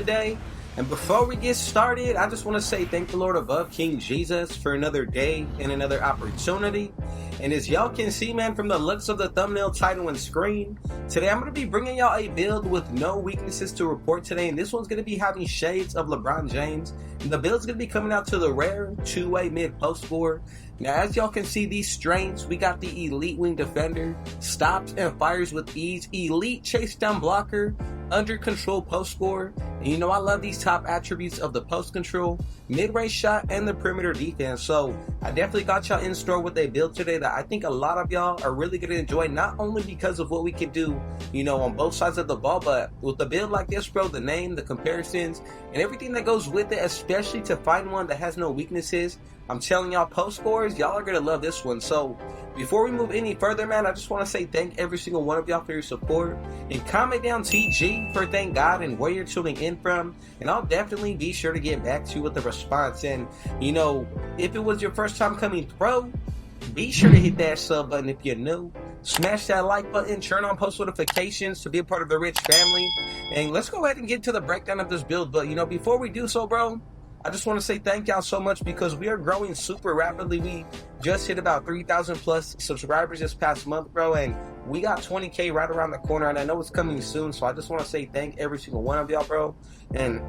today. And before we get started, I just want to say thank the Lord above, King Jesus, for another day and another opportunity. And as y'all can see, man, from the looks of the thumbnail, title, and screen, today I'm going to be bringing y'all a build with no weaknesses to report today. And this one's going to be having shades of LeBron James. And the build's going to be coming out to the rare two-way mid-post score. Now, as y'all can see, these strengths, we got the elite wing defender, stops and fires with ease, elite chase down blocker, under control post scorer. And you know I love these top attributes of the post control, mid-range shot, and the perimeter defense. So I definitely got y'all in store with a build today that I think a lot of y'all are really going to enjoy, not only because of what we can do, you know, on both sides of the ball, but with a build like this, bro, the name, the comparisons, and everything that goes with it, especially to find one that has no weaknesses. I'm telling y'all, post scores, y'all are going to love this one. So before we move any further, man, I just want to say thank every single one of y'all for your support. And comment down TG for thank God and where you're tuning in from. And I'll definitely be sure to get back to you with the response. And, you know, if it was your first time coming through, be sure to hit that sub button if you're new. Smash that like button, turn on post notifications to be a part of the Rich family. And let's go ahead and get to the breakdown of this build. But, you know, before we do so, bro, I just want to say thank y'all so much because we are growing super rapidly. We just hit about 3,000 plus subscribers this past month, bro, and we got 20K right around the corner, and I know it's coming soon, so I just want to say thank every single one of y'all, bro. And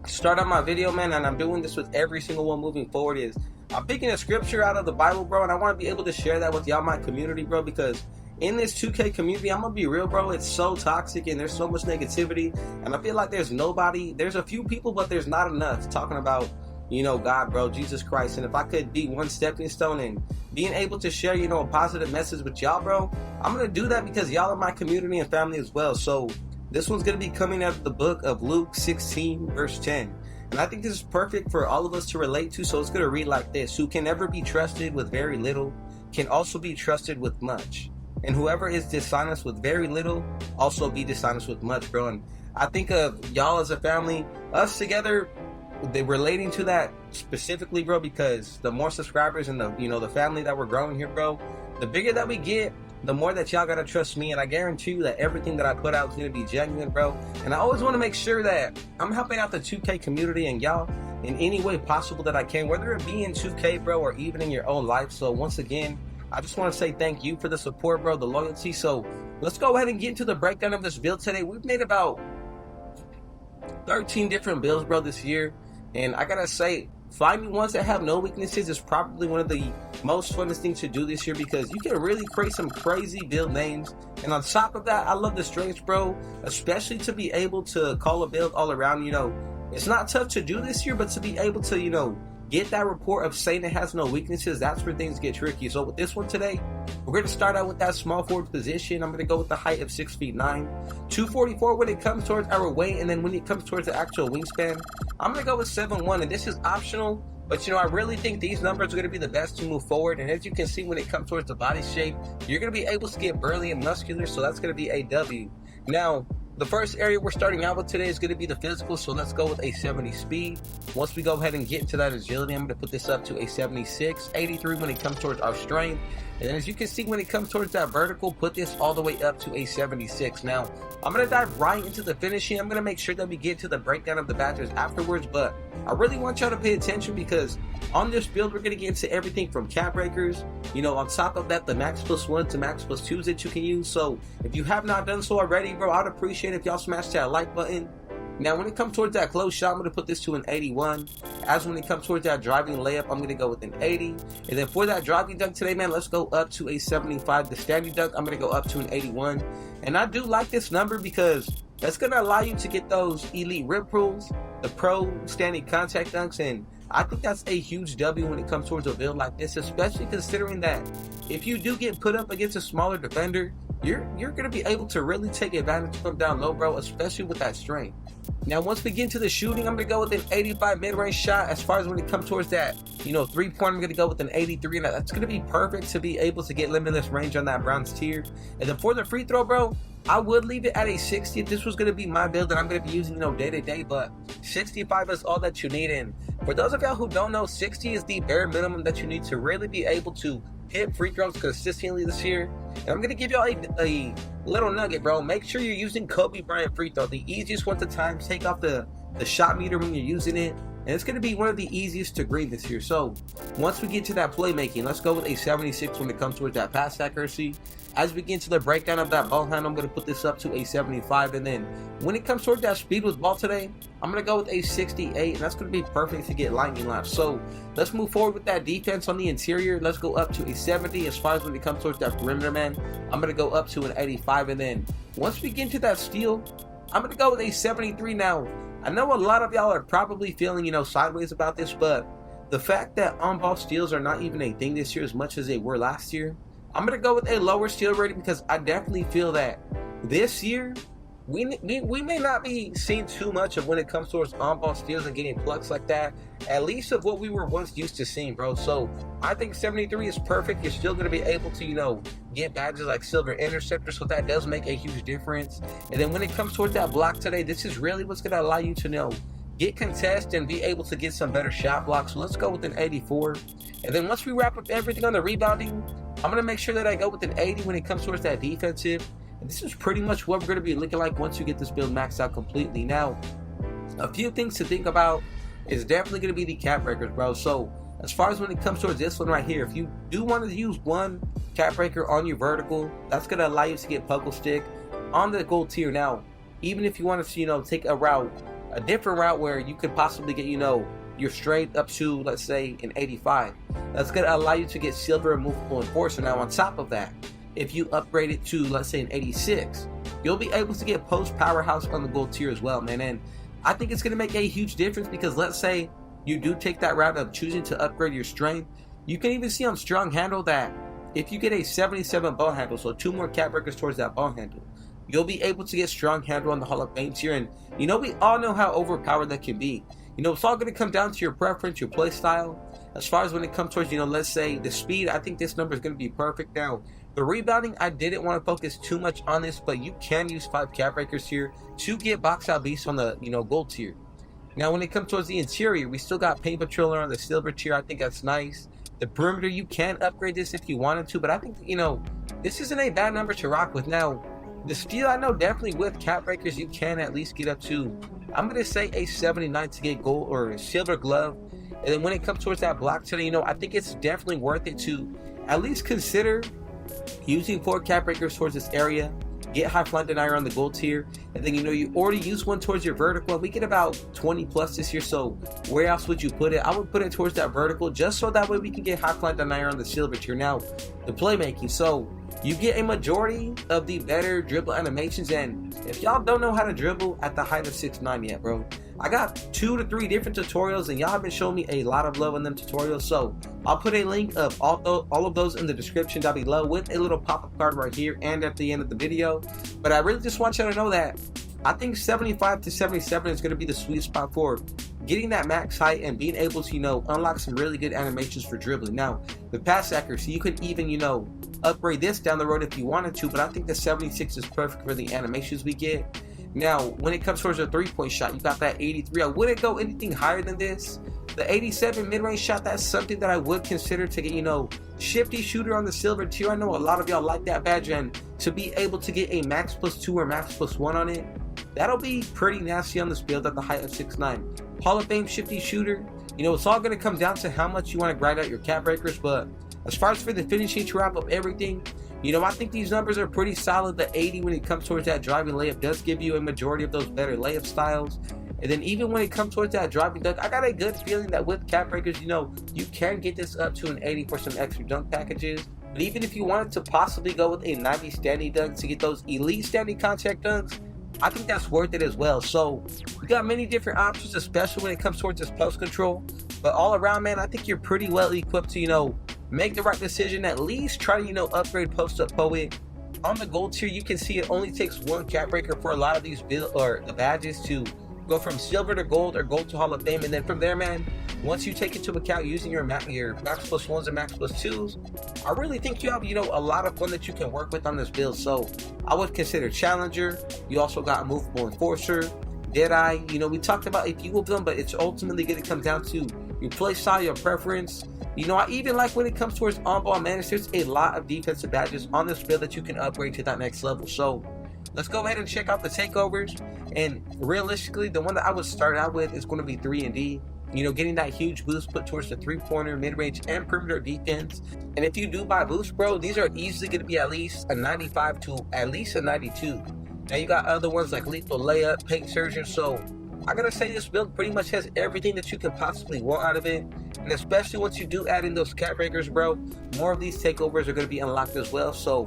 start on my video, man, and I'm doing this with every single one moving forward, is I'm picking a scripture out of the Bible, bro, and I want to be able to share that with y'all, my community, bro, because in this 2K community, I'm gonna be real, bro, it's so toxic and there's so much negativity, and I feel like there's a few people, but there's not enough talking about, you know, God, bro, Jesus Christ. And if I could be one stepping stone and being able to share, you know, a positive message with y'all, bro, I'm gonna do that because y'all are my community and family as well. So this one's gonna be coming out of the book of Luke 16 verse 10. And I think this is perfect for all of us to relate to, so it's gonna read like this: who can never be trusted with very little can also be trusted with much. And whoever is dishonest with very little, also be dishonest with much, bro. And I think of y'all as a family, us together, they relating to that specifically, bro, because the more subscribers and the, you know, the family that we're growing here, bro, the bigger that we get, the more that y'all gotta trust me. And I guarantee you that everything that I put out is gonna be genuine, bro. And I always want to make sure that I'm helping out the 2K community and y'all in any way possible that I can, whether it be in 2K, bro, or even in your own life. So once again, I just want to say thank you for the support, bro, the loyalty. So let's go ahead and get into the breakdown of this build today. We've made about 13 different builds, bro, this year. And I gotta say, finding ones that have no weaknesses is probably one of the most funnest things to do this year, because you can really create some crazy build names. And on top of that, I love the strengths, bro, especially to be able to call a build all around. You know, it's not tough to do this year, but to be able to, you know, get that report of saying it has no weaknesses, that's where things get tricky. So with this one today, we're going to start out with that small forward position. I'm going to go with the height of 6'9", 244 when it comes towards our weight, and then when it comes towards the actual wingspan, I'm going to go with 7'1", and this is optional, but you know, I really think these numbers are going to be the best to move forward. And as you can see, when it comes towards the body shape, you're going to be able to get burly and muscular, so that's going to be a W. Now, the first area we're starting out with today is going to be the physical, so let's go with a 70 speed. Once we go ahead and get into that agility, I'm going to put this up to a 76, 83 when it comes towards our strength. And then as you can see, when it comes towards that vertical, put this all the way up to a 76. Now, I'm going to dive right into the finishing. I'm going to make sure that we get to the breakdown of the Badgers afterwards, but I really want y'all to pay attention because on this build, we're going to get into everything from cap breakers, you know, on top of that, the max +1 to max +2s that you can use. So if you have not done so already, bro, I'd appreciate if y'all smash that like button. Now, when it comes towards that close shot, I'm going to put this to an 81. As when it comes towards that driving layup, I'm going to go with an 80. And then for that driving dunk today, man, let's go up to a 75. The standing dunk, I'm going to go up to an 81. And I do like this number because that's going to allow you to get those elite rip rules, the pro standing contact dunks, and I think that's a huge W when it comes towards a build like this, especially considering that if you do get put up against a smaller defender, you're going to be able to really take advantage from down low, bro, especially with that strength. Now, once we get into the shooting, I'm going to go with an 85 mid-range shot. As far as when it comes towards that, you know, three-point, I'm going to go with an 83, and that's going to be perfect to be able to get limitless range on that bronze tier. And then for the free throw, bro, I would leave it at a 60 if this was going to be my build that I'm going to be using, you know, day to day, but 65 is all that you need. And for those of y'all who don't know, 60 is the bare minimum that you need to really be able to hit free throws consistently this year. And I'm going to give y'all a little nugget, bro. Make sure you're using Kobe Bryant free throw. The easiest one to time. Take off the shot meter when you're using it. And it's going to be one of the easiest to green this year. So once we get to that playmaking, let's go with a 76 when it comes towards that pass accuracy. As we get into the breakdown of that ball handle, I'm going to put this up to a 75. And then when it comes towards that speed with ball today, I'm going to go with a 68. And that's going to be perfect to get lightning laps. So let's move forward with that defense on the interior. Let's go up to a 70. As far as when it comes towards that perimeter, man, I'm going to go up to an 85. And then once we get into that steal, I'm going to go with a 73 now. I know a lot of y'all are probably feeling, sideways about this, but the fact that on-ball steals are not even a thing this year as much as they were last year, I'm going to go with a lower steal rating because I definitely feel that this year, we may not be seeing too much of when it comes towards on-ball steals and getting plucks like that, at least of what we were once used to seeing, bro. So I think 73 is perfect. You're still going to be able to, get badges like Silver Interceptor, so that does make a huge difference. And then when it comes towards that block today, this is really what's going to allow you to, get contest and be able to get some better shot blocks. So let's go with an 84. And then once we wrap up everything on the rebounding, I'm going to make sure that I go with an 80 when it comes towards that defensive. And this is pretty much what we're going to be looking like once you get this build maxed out completely. Now, a few things to think about is definitely going to be the cap breakers, bro. So as far as when it comes towards this one right here, if you do want to use one cap breaker on your vertical, that's going to allow you to get puckle stick on the gold tier. Now, even if you want to, take a different route where you could possibly get, your straight up to, let's say, an 85, that's going to allow you to get silver and movable enforcer. Now, on top of that, if you upgrade it to, let's say, an 86, you'll be able to get post powerhouse on the gold tier as well, man. And I think it's going to make a huge difference because let's say you do take that route of choosing to upgrade your strength. You can even see on strong handle that if you get a 77 ball handle, so 2 more cap breakers towards that ball handle, you'll be able to get strong handle on the Hall of Fame tier. And, we all know how overpowered that can be. It's all going to come down to your preference, your play style. As far as when it comes towards, let's say the speed, I think this number is going to be perfect. Now, the rebounding, I didn't want to focus too much on this, but you can use 5 cap breakers here to get box out beast on the, gold tier. Now, when it comes towards the interior, we still got paint patroller on the silver tier. I think that's nice. The perimeter, you can upgrade this if you wanted to, but I think, this isn't a bad number to rock with. Now, the steel, I know definitely with cap breakers, you can at least get up to, I'm going to say a 79 to get gold or silver glove. And then when it comes towards that block today, I think it's definitely worth it to at least consider using 4 cap breakers towards this area, get high flying denier on the gold tier, and then you already use one towards your vertical. We get about 20 plus this year, so where else would you put it? I would put it towards that vertical just so that way we can get high flying denier on the silver tier. Now, the playmaking, so you get a majority of the better dribble animations, and if y'all don't know how to dribble at the height of 6'9" yet, bro, I got 2 to 3 different tutorials, and y'all have been showing me a lot of love on them tutorials, so I'll put a link of all of those in the description down below with a little pop-up card right here and at the end of the video. But I really just want y'all to know that I think 75 to 77 is going to be the sweet spot for getting that max height and being able to, unlock some really good animations for dribbling. Now, the pass accuracy, you could even, upgrade this down the road if you wanted to, but I think the 76 is perfect for the animations we get. Now, when it comes towards a 3-point shot, you got that 83. I wouldn't go anything higher than this. The 87 mid-range shot, that's something that I would consider to get, shifty shooter on the silver tier. I know a lot of y'all like that badge, and to be able to get a max +2 or max +1 on it, that'll be pretty nasty on this build at the height of 6'9". Hall of Fame shifty shooter, it's all going to come down to how much you want to grind out your cap breakers, but as far as for the finishing to wrap up everything, I think these numbers are pretty solid. The 80 when it comes towards that driving layup does give you a majority of those better layup styles. And then even when it comes towards that driving dunk, I got a good feeling that with cap breakers, you can get this up to an 80 for some extra dunk packages. But even if you wanted to possibly go with a 90 standing dunk to get those elite standing contact dunks, I think that's worth it as well. So we got many different options, especially when it comes towards this post control. But all around, man, I think you're pretty well equipped to, make the right decision. At least try to, upgrade post up poet. On the gold tier, you can see it only takes 1 cap breaker for a lot of these the badges to go from silver to gold or gold to Hall of Fame. And then from there, man, once you take into account using your max +1s and max +2s, I really think you have, a lot of fun that you can work with on this build. So I would consider Challenger. You also got Movable Enforcer, Deadeye. We talked about a few of them, but it's ultimately going to come down to your play style, your preference. You know, I even like when it comes towards on-ball managed, there's a lot of defensive badges on this build that you can upgrade to that next level. So let's go ahead and check out the takeovers. And realistically, the one that I would start out with is going to be 3-D. You know, getting that huge boost put towards the three-pointer, mid-range, and perimeter defense. And if you do buy boost, bro, these are easily going to be at least a 95 to at least a 92. Now you got other ones like lethal layup, paint surgeon. So I gotta say, this build pretty much has everything that you can possibly want out of it. And especially once you do add in those cap breakers, bro, more of these takeovers are going to be unlocked as well. So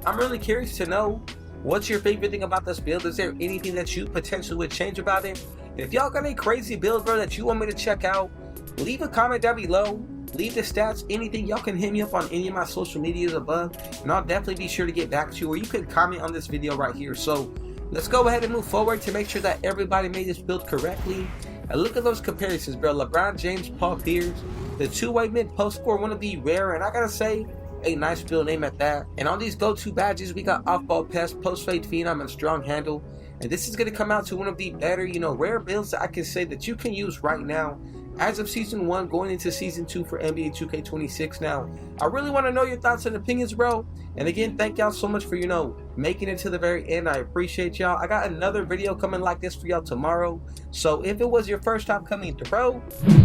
I'm really curious to know, what's your favorite thing about this build? Is there anything that you potentially would change about it? And if y'all got a crazy build, bro, that you want me to check out, leave a comment down below. Leave the stats, anything. Y'all can hit me up on any of my social medias above, and I'll definitely be sure to get back to you, or you can comment on this video right here. So let's go ahead and move forward to make sure that everybody made this build correctly. And look at those comparisons, bro. LeBron James, Paul Pierce, the two-way mid-post score, one of the rare, and I gotta say, a nice build name at that. And on these go-to badges, we got off-ball pest, post-fade phenom, and strong handle. And this is gonna come out to one of the better, you know, rare builds that I can say that you can use right now as of Season 1 going into Season 2 for NBA 2K26. Now, I really want to know your thoughts and opinions, bro. And again, thank y'all so much for, you know, making it to the very end. I appreciate y'all. I got another video coming like this for y'all tomorrow. So if it was your first time coming through,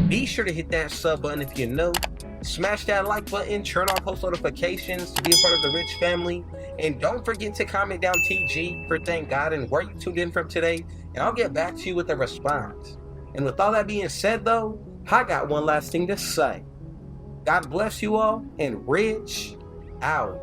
be sure to hit that sub button if you're new. Smash that like button, turn on post notifications to be a part of the Rich family. And don't forget to comment down TG for thank God and where you tuned in from today. And I'll get back to you with a response. And with all that being said, though, I got one last thing to say. God bless you all, and Rich out.